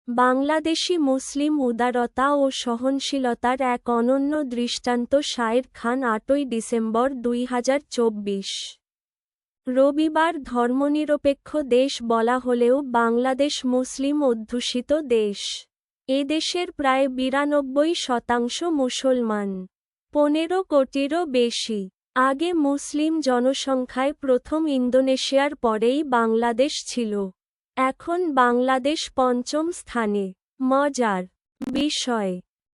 বাংলাদেশি মুসলিম উদারতা ও সহনশীলতার এক অনন্য দৃষ্টান্ত শায়ের খান ৮ই ডিসেম্বর ২০২৪। রবিবার ধর্মনিরপেক্ষ দেশ বলা হলেও বাংলাদেশ মুসলিম অধ্যুষিত দেশ। এ দেশের প্রায় ৯২% মুসলমান। ১৫ কোটিরও বেশি। আগে মুসলিম জনসংখ্যায় প্রথম ইন্দোনেশিয়ার পরেই বাংলাদেশ ছিল। এখন বাংলাদেশ পঞ্চম স্থানে। মজার বিষয়,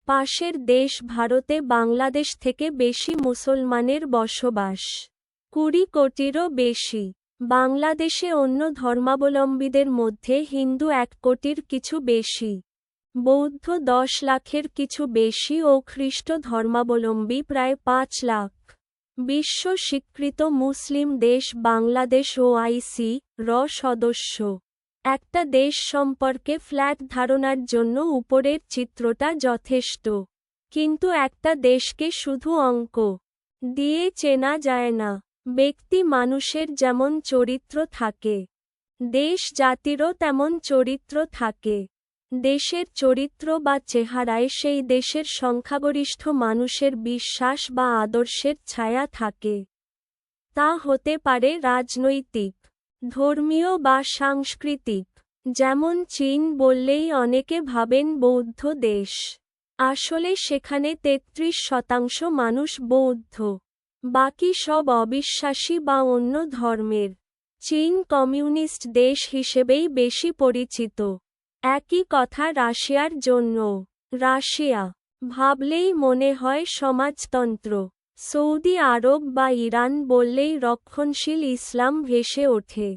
পাশের দেশ ভারতে বাংলাদেশ থেকে বেশি মুসলমানের বসবাস। ২০ কোটিরও বেশি। বাংলাদেশে অন্য ধর্মাবলম্বীদের মধ্যে হিন্দু ১ কোটির কিছু বেশি, বৌদ্ধ ১০ লাখের কিছু বেশি ও খ্রিস্ট ধর্মাবলম্বী প্রায় ৫ লাখ। বিশ্ব স্বীকৃত মুসলিম দেশ বাংলাদেশ OIC-র সদস্য। একটা দেশ সম্পর্কে ফ্ল্যাট ধারণার জন্য উপরের চিত্রটা যথেষ্ট, কিন্তু একটা দেশকে শুধু অঙ্ক দিয়ে চেনা যায় না। ব্যক্তি মানুষের যেমন চরিত্র থাকে, দেশ জাতিরও তেমন চরিত্র থাকে। দেশের চরিত্র বা চেহারায় সেই দেশের সংখ্যাগরিষ্ঠ মানুষের বিশ্বাস বা আদর্শের ছায়া থাকে। তা হতে পারে রাজনৈতিক, ধর্মীয় বা সাংস্কৃতিক। যেমন চীন বললেই অনেকে ভাবেন বৌদ্ধ দেশ। আসলে সেখানে ৩৩% মানুষ বৌদ্ধ, বাকি সব অবিশ্বাসী বা অন্য ধর্মের। চীন কমিউনিস্ট দেশ হিসেবেই বেশি পরিচিত। একই কথা রাশিয়ার জন্য। রাশিয়া ভাবলেই মনে হয় সমাজতন্ত্র। সৌদি আরব বা ইরান বললেই রক্ষণশীল ইসলাম ভেসে ওঠে।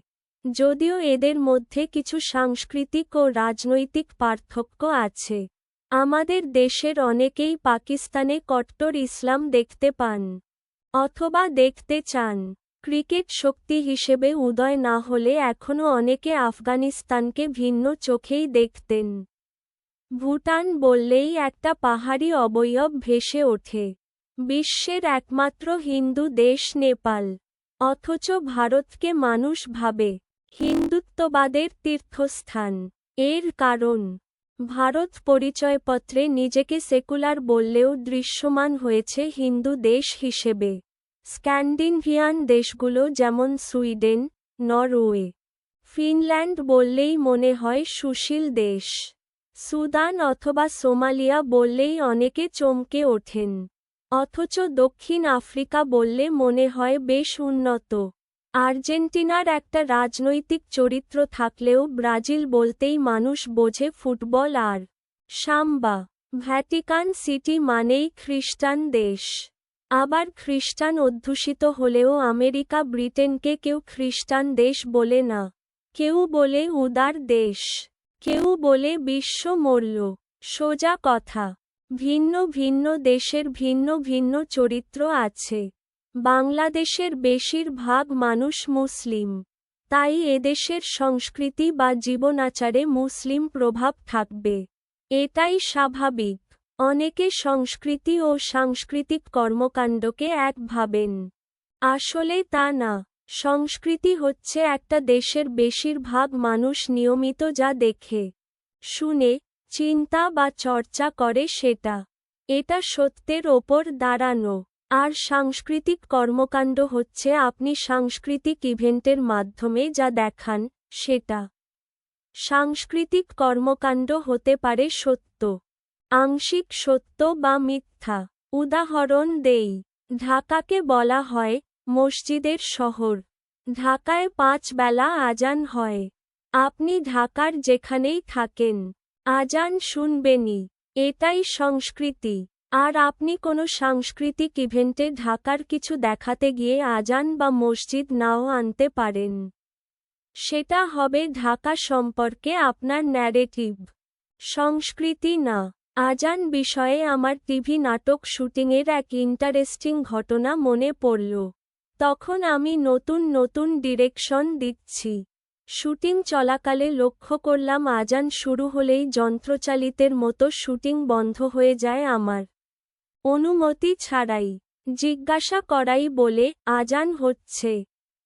যদিও এদের মধ্যে কিছু সাংস্কৃতিক ও রাজনৈতিক পার্থক্য আছে। আমাদের দেশের অনেকেই পাকিস্তানে কট্টর ইসলাম দেখতে পান, অথবা দেখতে চান। ক্রিকেট শক্তি হিসেবে উদয় না হলে এখনও অনেকে আফগানিস্তানকে ভিন্ন চোখেই দেখতেন। ভুটান বললেই একটা পাহাড়ি অবয়ব ভেসে ওঠে। বিশ্বের একমাত্র হিন্দু দেশ নেপাল। অথচ ভারতকে মানুষ ভাবে হিন্দুত্ববাদের তীর্থস্থান। এর কারণ, ভারত পরিচয়পত্রে নিজেকে সেকুলার বললেও দৃশ্যমান হয়েছে হিন্দু দেশ হিসেবে। স্ক্যান্ডিনেভিয়ান দেশগুলো যেমন সুইডেন, নরওয়ে, ফিনল্যান্ড বললেই মনে হয় সুশীল দেশ। সুদান অথবা সোমালিয়া বললেই অনেকে চমকে ওঠেন। অথচ দক্ষিণ আফ্রিকা বললে মনে হয় বেশ উন্নত। আর্জেন্টিনার একটা রাজনৈতিক চরিত্র থাকলেও ব্রাজিল বলতেই মানুষ বোঝে ফুটবল আর সাম্বা। ভ্যাটিকান সিটি মানেই খ্রিস্টান দেশ। আবার খ্রিস্টান অধ্যুষিত হলেও আমেরিকা ব্রিটেনকে কেউ খ্রিস্টান দেশ বলে না। কেউ বলে উদার দেশ, কেউ বলে বিশ্ব মূল্য। সোজা কথা, ভিন্ন ভিন্ন দেশের ভিন্ন ভিন্ন চরিত্র আছে। বাংলাদেশের বেশিরভাগ মানুষ মুসলিম, তাই এদেশের সংস্কৃতি বা জীবনাচারে মুসলিম প্রভাব থাকবে। এটাই স্বাভাবিক। অনেকে সংস্কৃতি ও সাংস্কৃতিক কর্মকাণ্ডকে এক ভাবেন। আসলে তা না। সংস্কৃতি হচ্ছে একটা দেশের বেশিরভাগ মানুষ নিয়মিত যা দেখে, শুনে, চিন্তা বা চর্চা করে সেটা। এটা সত্যের ওপর দাঁড়ানো। আর সাংস্কৃতিক কর্মকাণ্ড হচ্ছে আপনি সাংস্কৃতিক ইভেন্টের মাধ্যমে যা দেখান সেটা। সাংস্কৃতিক কর্মকাণ্ড হতে পারে সত্য, আংশিক সত্য বা মিথ্যা। উদাহরণ দেই, ঢাকাকে বলা হয় মসজিদের শহর। ঢাকায় ৫ বেলা আজান হয়। আপনি ঢাকার যেখানেই থাকেন, আজান শুনবেনই। এটাই সংস্কৃতি। আর আপনি কোনো সাংস্কৃতিক ইভেন্টে ঢাকার কিছু দেখাতে গিয়ে আজান বা মসজিদ নাও আনতে পারেন। সেটা হবে ঢাকা সম্পর্কে আপনার ন্যারেটিভ, সংস্কৃতি না। আজান বিষয়ে আমার টিভি নাটক শুটিংয়ের এক ইন্টারেস্টিং ঘটনা মনে পড়ল। তখন আমি নতুন নতুন ডিরেকশন দিচ্ছি। শুটিং চলাকালে লক্ষ্য করলাম আজান শুরু হলেই যন্ত্রচালিতের মতো শুটিং বন্ধ হয়ে যায় আমার অনুমতি ছাড়াই। জিজ্ঞাসা করাই বলে আজান হচ্ছে,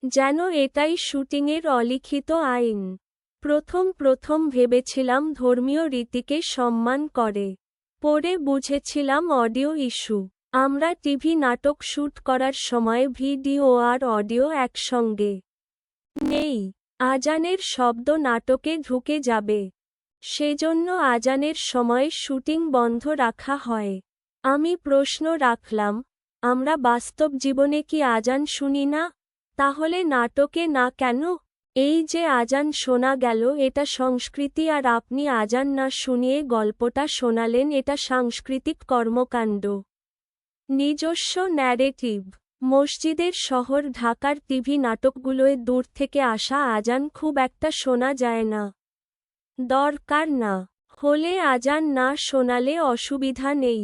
যেন এটাই শুটিংয়ের অলিখিত আইন। প্রথম ভেবেছিলাম ধর্মীয় রীতিকে সম্মান করে। পরে বুঝেছিলাম অডিও ইস্যু। আমরা টিভি নাটক শ্যুট করার সময় ভিডিও আর অডিও একসঙ্গে নেই। আজানের শব্দ নাটকে ঢুকে যাবে। সেজন্য আজানের সময় শুটিং বন্ধ রাখা হয়। আমি প্রশ্ন রাখলাম, আমরা বাস্তব জীবনে কি আজান শুনি না? তাহলে নাটকে না কেন? এই যে আজান শোনা গেল এটা সংস্কৃতি আর আপনি আজান না শুনিয়ে গল্পটা শোনালেন এটা সাংস্কৃতিক কর্মকাণ্ড। নিজস্ব ন্যারেটিভ। মসজিদের শহর ঢাকার টিভি নাটকগুলোয় দূর থেকে আসা আজান খুব একটা শোনা যায় না। দরকার না হলে আজান না শোনালে অসুবিধা নেই।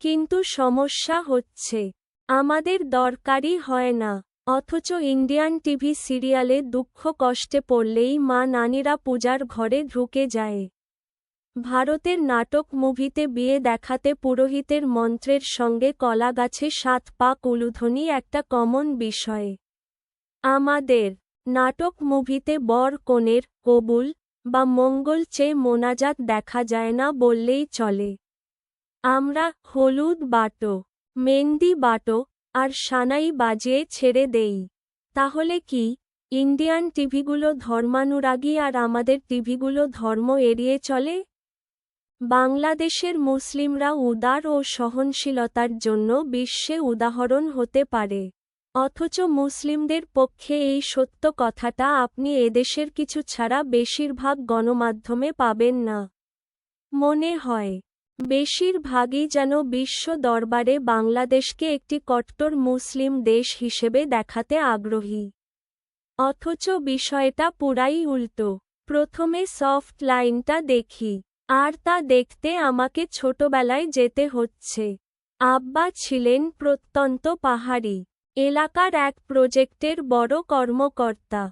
কিন্তু সমস্যা হচ্ছে, আমাদের দরকারই হয় না। অথচ ইন্ডিয়ান টিভি সিরিয়ালে দুঃখ কষ্টে পড়লেই মা নানিরা পূজার ঘরে ঢুকে যায়। ভারতের নাটক মুভিতে বিয়ে দেখাতে পুরোহিতের মন্ত্রের সঙ্গে কলাগাছে ৭ পাক উলুধ্বনি একটা কমন বিষয়। আমাদের নাটক মুভিতে বর কনের কবুল বা মঙ্গল চেয়ে মোনাজাত দেখা যায় না বললেই চলে। আমরা হলুদ বাটো, মেহেন্দি বাটো আর সানাই বাজিয়ে ছেড়ে দেই। তাহলে কি ইন্ডিয়ান টিভিগুলো ধর্মানুরাগী আর আমাদের টিভিগুলো ধর্ম এড়িয়ে চলে? বাংলাদেশের মুসলিমরা উদার ও সহনশীলতার জন্য বিশ্বে উদাহরণ হতে পারে। অথচ মুসলিমদের পক্ষে এই সত্য কথাটা আপনি এদেশের কিছু ছাড়া বেশিরভাগ গণমাধ্যমে পাবেন না। মনে হয় বেশিরভাগই যেন বিশ্ব দরবারে বাংলাদেশকে একটি কট্টর মুসলিম দেশ হিসেবে দেখাতে আগ্রহী। অথচ বিষয়টা পুরাই উল্টো। প্রথমে সফট লাইনটা দেখি। আর তা দেখতে আমাকে ছোটবেলায় যেতে হচ্ছে। আব্বা ছিলেন প্রত্যন্ত পাহাড়ি এলাকার এক প্রজেক্টের বড় কর্মকর্তা।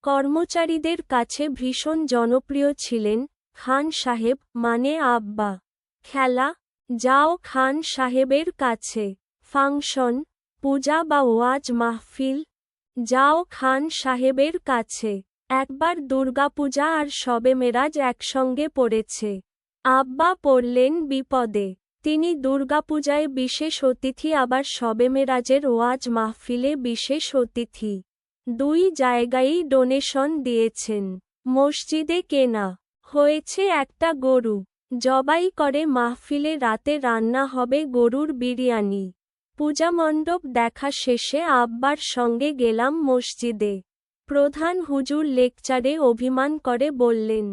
কর্মচারীদের কাছে ভীষণ জনপ্রিয় ছিলেন। খান সাহেব মানে আব্বা। খেলা, যাও খান সাহেবের কাছে। ফাংশন, পূজা বা ওয়াজ মাহফিল, যাও খান সাহেবের কাছে। একবার দুর্গাপূজা আর শবে মেরাজ একসঙ্গে পড়েছে। আব্বা পড়লেন বিপদে। তিনি দুর্গাপূজায় বিশেষ অতিথি আবার শবে মেরাজের ওয়াজ মাহফিলে বিশেষ অতিথি। 2 জায়গায়ই ডোনেশন দিয়েছেন। মসজিদে কেনা হয়েছে একটা গরু। জবাই করে মাহফিলে রাতে রান্না হবে গরুর বিরিয়ানি। পূজামণ্ডপ দেখা শেষে আব্বার সঙ্গে গেলাম মসজিদে। প্রধান হুজুর লেকচারে অভিমান করে বললেন,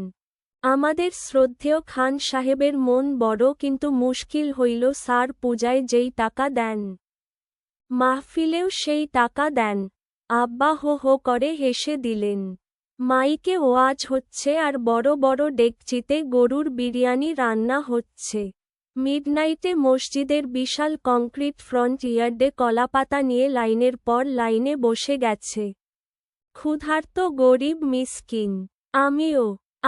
আমাদের শ্রদ্ধেয় খান সাহেবের মন বড় কিন্তু মুশকিল হইল স্যার পূজায় যেই টাকা দেন মাহফিলেও সেই টাকা দেন। আব্বা হো হো করে হেসে দিলেন। মাইকে ওয়াজ হচ্ছে আর বড় বড় ডেকচিতে গরুর বিরিয়ানি রান্না হচ্ছে। মিডনাইটে মসজিদের বিশাল কংক্রিট ফ্রন্ট ইয়ার্ডে কলাপাতা নিয়ে লাইনের পর লাইনে বসে গেছে ক্ষুধার্ত গরিব মিসকিন। আমিও।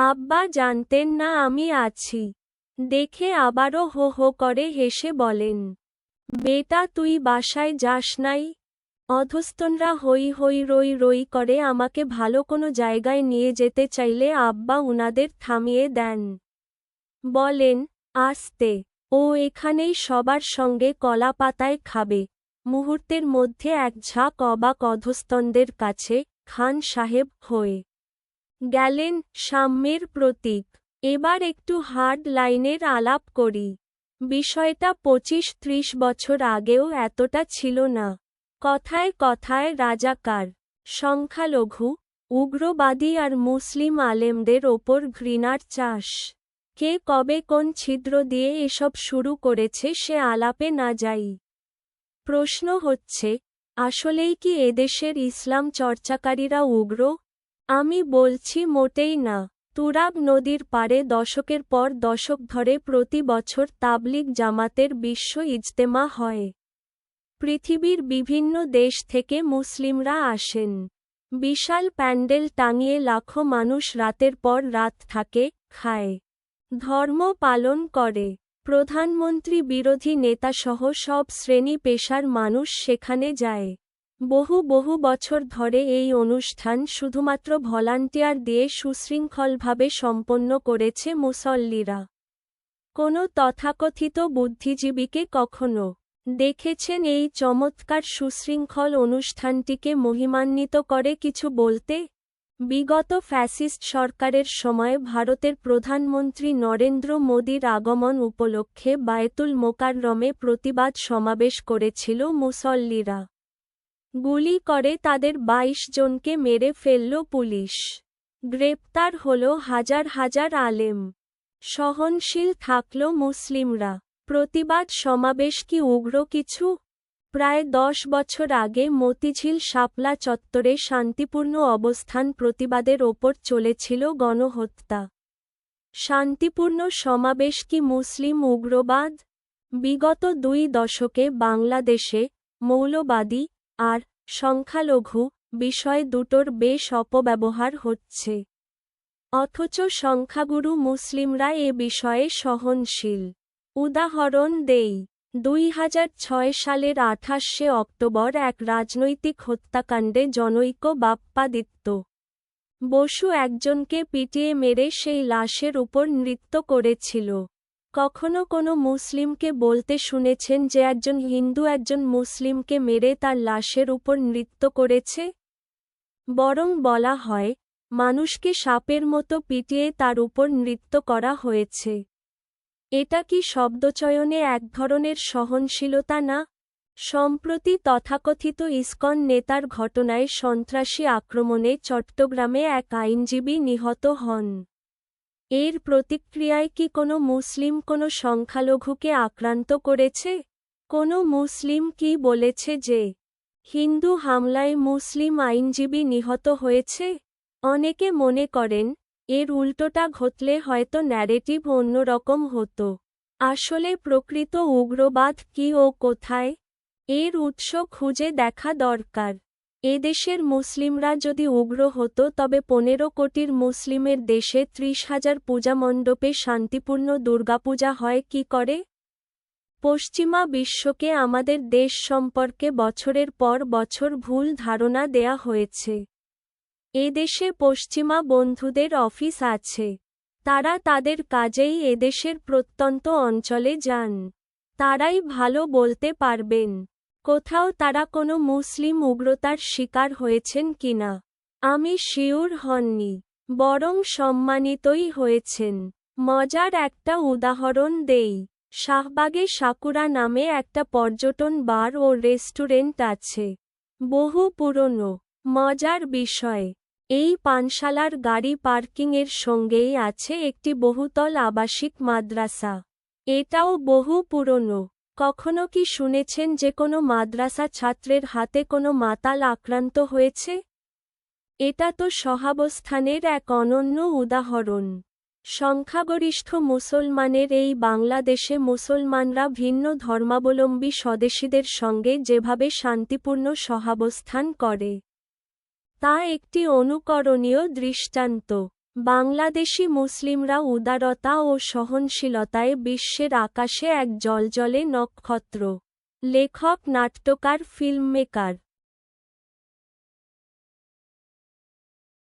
আব্বা জানতেন না আমি আছি দেখে আবারও হো হো করে হেসে বলেন, বেটা তুই বাসায় যাস নাই? অধস্তনরা হই হই রই রই করে আমাকে ভালো কোনো জায়গায় নিয়ে যেতে চাইলে আব্বা উনাদের থামিয়ে দেন। বলেন, আস্তে, ও এখানেই সবার সঙ্গে কলা পাতায় খাবে। মুহূর্তের মধ্যে এক ঝাঁক অবাক অধস্তনদের কাছে খান সাহেব হয়ে গেলেন সাম্যের প্রতীক। এবার একটু হার্ড লাইনের আলাপ করি। বিষয়টা 25-30 বছর আগেও এতটা ছিল না। কথায় কথায় রাজাকার, সংখ্যালঘু, উগ্রবাদী আর মুসলিম আলেমদের ওপর ঘৃণার চাষ। কে কবে কোন ছিদ্র দিয়ে এসব শুরু করেছে সে আলাপে না যাই। প্রশ্ন হচ্ছে, আসলেই কি এদেশের ইসলাম চর্চাকারীরা উগ্র? আমি বলছি মোটেই না। তুরাগ নদীর পাড়ে দশকের পর দশক ধরে প্রতি বছর তাবলিগ জামাতের বিশ্ব ইজতেমা হয়। পৃথিবীর বিভিন্ন দেশ থেকে মুসলিমরা আসেন। বিশাল প্যান্ডেল টাঙিয়ে লাখো মানুষ রাতের পর রাত থাকে, খায়, ধর্ম পালন করে। প্রধানমন্ত্রী বিরোধী নেতাসহ সব শ্রেণী পেশার মানুষ সেখানে যায়। বহু বহু বছর ধরে এই অনুষ্ঠান শুধুমাত্র ভলান্টিয়ার দিয়ে সুশৃঙ্খলভাবে সম্পন্ন করেছে মুসল্লিরা। কোনো তথাকথিত বুদ্ধিজীবীকে কখনো দেখেছেন এই চমৎকার সুশৃঙ্খল অনুষ্ঠানটিকে মহিমান্বিত করে কিছু বলতে? বিগত ফ্যাসিস্ট সরকারের সময় ভারতের প্রধানমন্ত্রী নরেন্দ্র মোদীর আগমন উপলক্ষে বায়তুল মোকাররমে প্রতিবাদ সমাবেশ করেছিল মুসল্লিরা। গুলি করে তাদের ২২ জনকে মেরে ফেলল পুলিশ। গ্রেপ্তার হল হাজার হাজার আলেম। সহনশীল থাকল মুসলিমরা। প্রতিবাদ সমাবেশ কি উগ্র কিছু? প্রায় ১০ বছর আগে মতিঝিল শাপলা চত্বরে শান্তিপূর্ণ অবস্থান প্রতিবাদের ওপর চলেছিল গণহত্যা। শান্তিপূর্ণ সমাবেশ কি মুসলিম উগ্রবাদ? বিগত ২ দশকে বাংলাদেশে মৌলবাদী আর সংখ্যালঘু বিষয় দুটোর বেশ অপব্যবহার হচ্ছে। অথচ সংখ্যাগুরু মুসলিমরা এ বিষয়ে সহনশীল। উদাহরণ দেই, ২০০৬ সালের ২৮শে অক্টোবর এক রাজনৈতিক হত্যাকাণ্ডে জনৈক বাপ্পাদিত্য বসু একজনকে পিটিয়ে মেরে সেই লাশের উপর নৃত্য করেছিল। কখনো কোনো মুসলিমকে বলতে শুনেছেন যে একজন হিন্দু একজন মুসলিমকে মেরে তার লাশের উপর নৃত্য করেছে? বরং বলা হয়, মানুষকে সাপের মতো পিটিয়ে তার উপর নৃত্য করা হয়েছে। এটা কি শব্দচয়নে এক ধরনের সহনশীলতা না? সম্প্রতি তথাকথিত ইসকন নেতার ঘটনায় সন্ত্রাসী আক্রমণে চট্টগ্রামে এক আইনজীবী নিহত হন। এর প্রতিক্রিয়ায় কি কোনো মুসলিম কোনো সংখ্যালঘুকে আক্রান্ত করেছে? কোনো মুসলিম কি বলেছে যে হিন্দু হামলায় মুসলিম আইনজীবী নিহত হয়েছে? অনেকে মনে করেন, এর উল্টোটা ঘটলে হয়তো ন্যারেটিভ অন্যরকম হতো। আসলে প্রকৃত উগ্রবাদ কি ও কোথায়? এর উৎস খুঁজে দেখা দরকার। এদেশের মুসলিমরা যদি উগ্র হতো তবে ১৫ কোটির মুসলিমের দেশে ৩০,০০০ পূজামণ্ডপে শান্তিপূর্ণ দুর্গাপূজা হয় কি করে? পশ্চিমা বিশ্বকে আমাদের দেশ সম্পর্কে বছরের পর বছর ভুল ধারণা দেয়া হয়েছে। এদেশে পশ্চিমা বন্ধুদের অফিস আছে। তারা তাদের কাজেই এদেশের প্রত্যন্ত অঞ্চলে যান। তারাই ভালো বলতে পারবেন কোথাও তারা কোনো মুসলিম উগ্রতার শিকার হয়েছেন কিনা। আমি শিওর হননি, বরং সম্মানিতই হয়েছেন। মজার একটা উদাহরণ দেই, শাহবাগে সাকুরা নামে একটা পর্যটন বার ও রেস্টুরেন্ট আছে। বহু পুরনো। মজার বিষয়, এই পানশালার গাড়ি পার্কিংয়ের সঙ্গেই আছে একটি বহুতল আবাসিক মাদ্রাসা। এটাও বহু পুরনো। কখনো কি শুনেছেন যে কোনো মাদ্রাসা ছাত্রের হাতে কোনো মাতাল আক্রান্ত হয়েছে? এটা তো সহাবস্থানের এক অনন্য উদাহরণ। সংখ্যাগরিষ্ঠ মুসলমানের এই বাংলাদেশে মুসলমানরা ভিন্ন ধর্মাবলম্বী স্বদেশীদের সঙ্গে যেভাবে শান্তিপূর্ণ সহাবস্থান করে, তা একটি অনুকরণীয় দৃষ্টান্ত। বাংলাদেশি মুসলিমরা উদারতা ও সহনশীলতায় বিশ্বের আকাশে এক জ্বলজ্বলে নক্ষত্র। লেখক, নাট্যকার, ফিল্মমেকার।